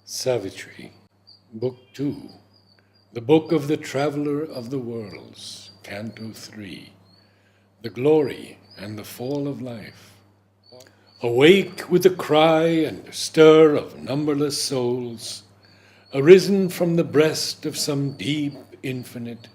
Savitri, Book 2, the Book of the Traveler of the Worlds, Canto 3, the Glory and the Fall of Life. Awake with the cry and stir of numberless souls, arisen from the breast of some deep infinite,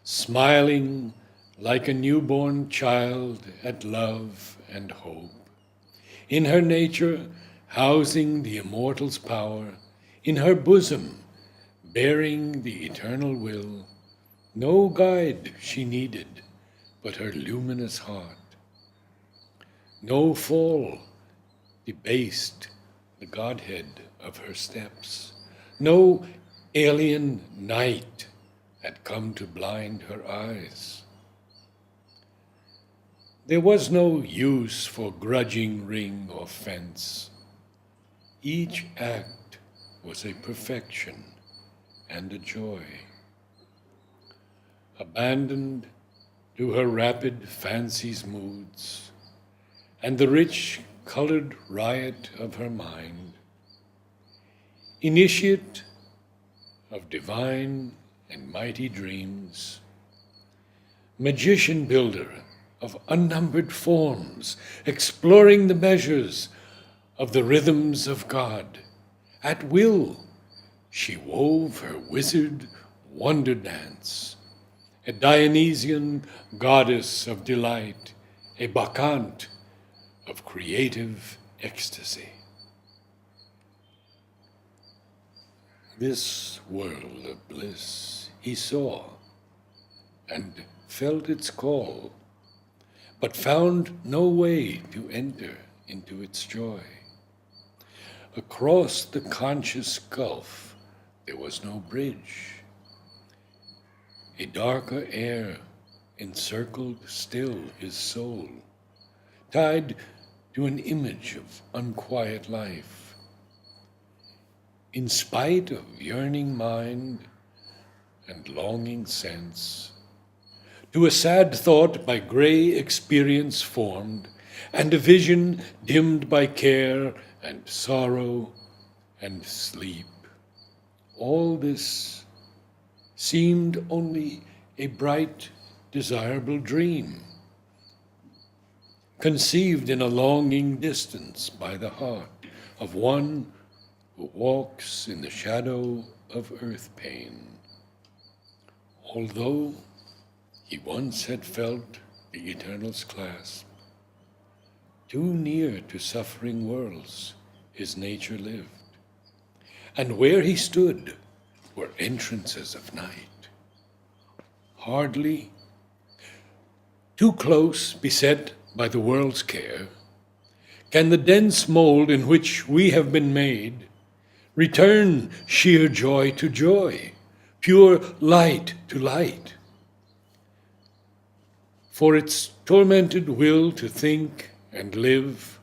smiling like a newborn child at love and hope. In her nature, housing the immortal's power, in her bosom, bearing the eternal will, no guide she needed but her luminous heart. No fall debased the Godhead of her steps. No alien night had come to blind her eyes. There was no use for grudging ring or fence. Each act was a perfection and a joy. Abandoned to her rapid fancy's moods and the rich colored riot of her mind, initiate of divine and mighty dreams, magician builder of unnumbered forms, exploring the measures of the rhythms of God, at will she wove her wizard wonder dance, a Dionysian goddess of delight, a bacchant of creative ecstasy. This world of bliss he saw and felt its call, but found no way to enter into its joy. Across the conscious gulf there was no bridge. A darker air encircled still his soul, tied to an image of unquiet life. In spite of yearning mind and longing sense, to a sad thought by gray experience formed, and a vision dimmed by care and sorrow and sleep, all this seemed only a bright, desirable dream, conceived in a longing distance by the heart of one who walks in the shadow of earth pain. Although he once had felt the Eternal's clasp, too near to suffering worlds his nature lived, and where he stood were entrances of night. Hardly, too close beset by the world's care, can the dense mold in which we have been made return sheer joy to joy, pure light to light. For its tormented will to think and live,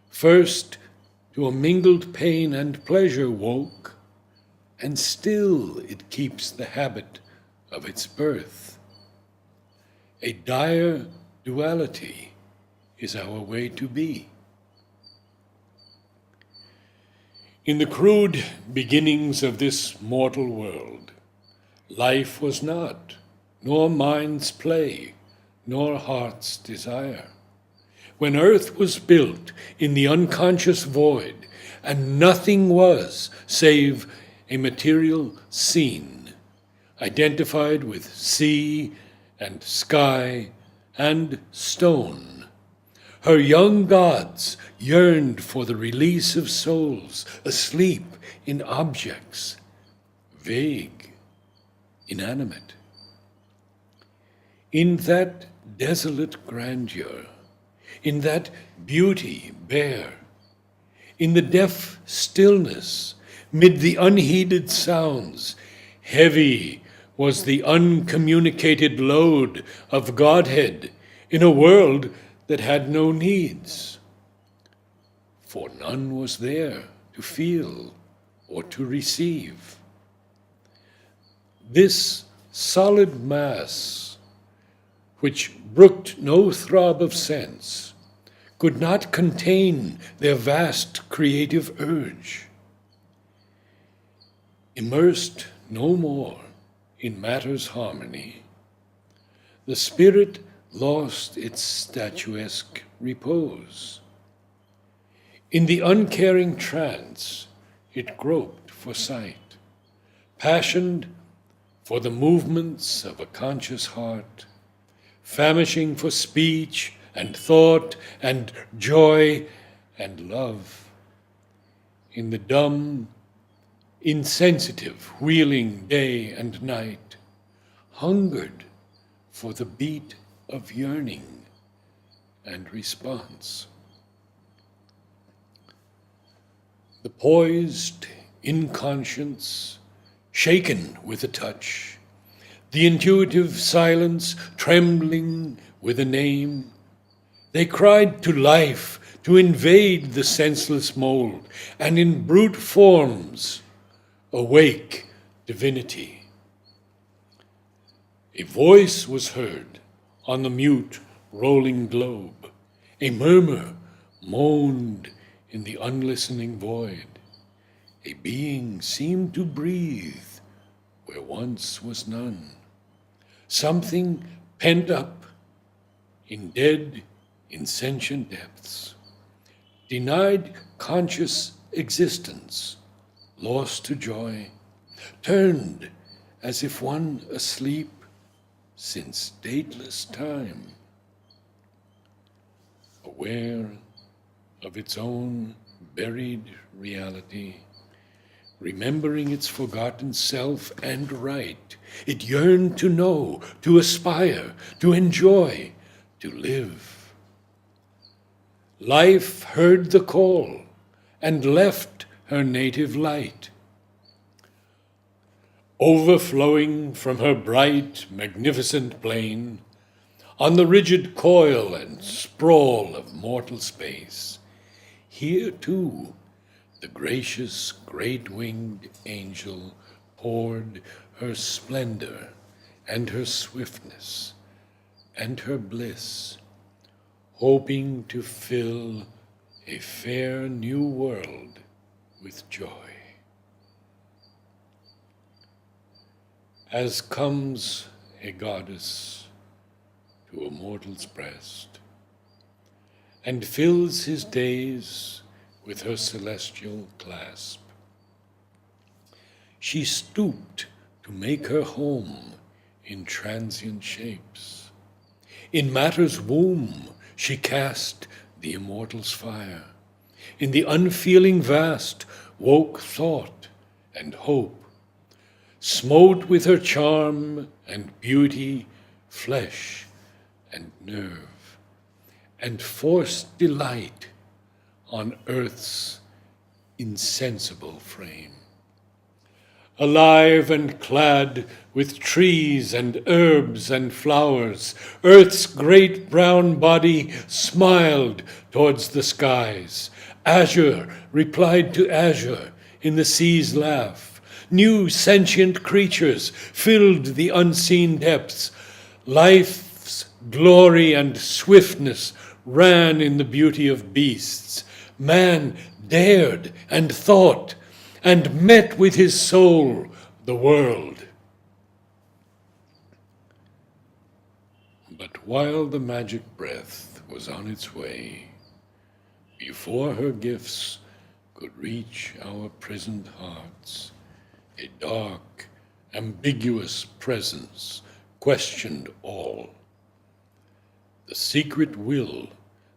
first to a mingled pain and pleasure woke, and still it keeps the habit of its birth. A dire duality is our way to be. In the crude beginnings of this mortal world, life was not, nor mind's play, nor heart's desire. When earth was built in the unconscious void, and nothing was save a material scene, identified with sea and sky and stone, her young gods yearned for the release of souls asleep in objects, vague, inanimate. In that desolate grandeur, in that beauty bare, in the deaf stillness, mid the unheeded sounds, heavy was the uncommunicated load of Godhead in a world that had no needs. For none was there to feel or to receive. This solid mass, which brooked no throb of sense, could not contain their vast creative urge. Immersed no more in matter's harmony, the spirit lost its statuesque repose. In the uncaring trance, it groped for sight, passioned for the movements of a conscious heart, famishing for speech and thought and joy and love. In the dumb, insensitive wheeling day and night, hungered for the beat of yearning and response. The poised inconscience, shaken with a touch, the intuitive silence trembling with a name, they cried to life to invade the senseless mold, and in brute forms awake divinity. A voice was heard on the mute, rolling globe. A murmur moaned in the unlistening void. A being seemed to breathe where once was none. Something pent up in dead, insentient depths, denied conscious existence, lost to joy, turned as if one asleep since dateless time, aware of its own buried reality, remembering its forgotten self and right. It yearned to know, to aspire, to enjoy, to live. Life heard the call and left her native light. Overflowing from her bright, magnificent plain, on the rigid coil and sprawl of mortal space, here too the gracious, great-winged angel poured her splendor and her swiftness and her bliss, hoping to fill a fair new world with joy. As comes a goddess to a mortal's breast, and fills his days with her celestial clasp, she stooped to make her home in transient shapes. In matter's womb she cast the immortal's fire. In the unfeeling vast woke thought and hope, smote with her charm and beauty flesh and nerve, and forced delight on earth's insensible frame. Alive and clad with trees and herbs and flowers, earth's great brown body smiled towards the skies. Azure replied to azure in the sea's laugh. New sentient creatures filled the unseen depths. Life's glory and swiftness ran in the beauty of beasts. Man dared and thought and met with his soul the world. But while the magic breath was on its way, before her gifts could reach our prisoned hearts, a dark, ambiguous presence questioned all. The secret will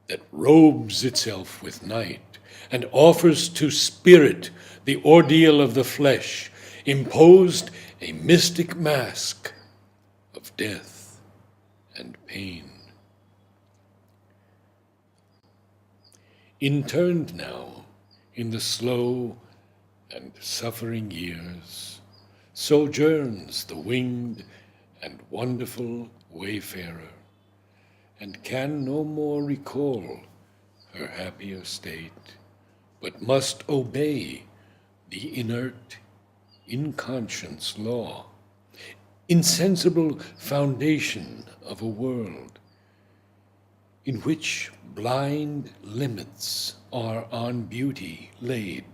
that robes itself with night and offers to spirit the ordeal of the flesh imposed a mystic mask of death and pain. Interned now in the slow and suffering years, sojourns the winged and wonderful wayfarer, and can no more recall her happier state, but must obey the inert, inconscious law, insensible foundation of a world in which blind limits are on beauty laid,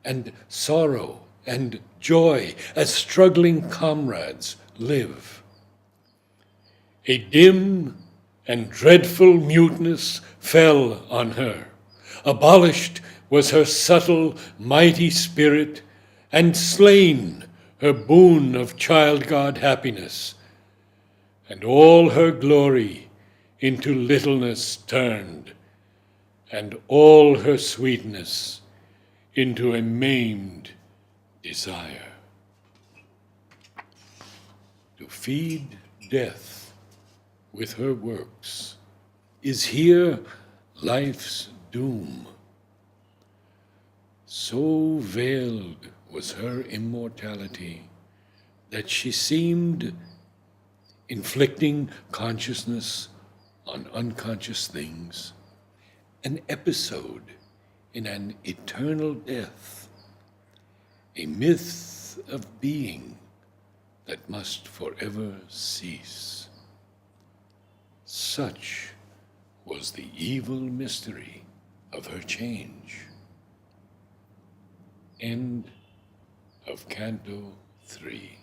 and sorrow and joy as struggling comrades live. A dim and dreadful muteness fell on her. Abolished was her subtle, mighty spirit, and slain her boon of child-god happiness, and all her glory into littleness turned, and all her sweetness into a maimed desire. To feed death with her works is here life's doom. So veiled was her immortality that she seemed inflicting consciousness on unconscious things, an episode in an eternal death, a myth of being that must forever cease. Such was the evil mystery of her change. End of Canto 3.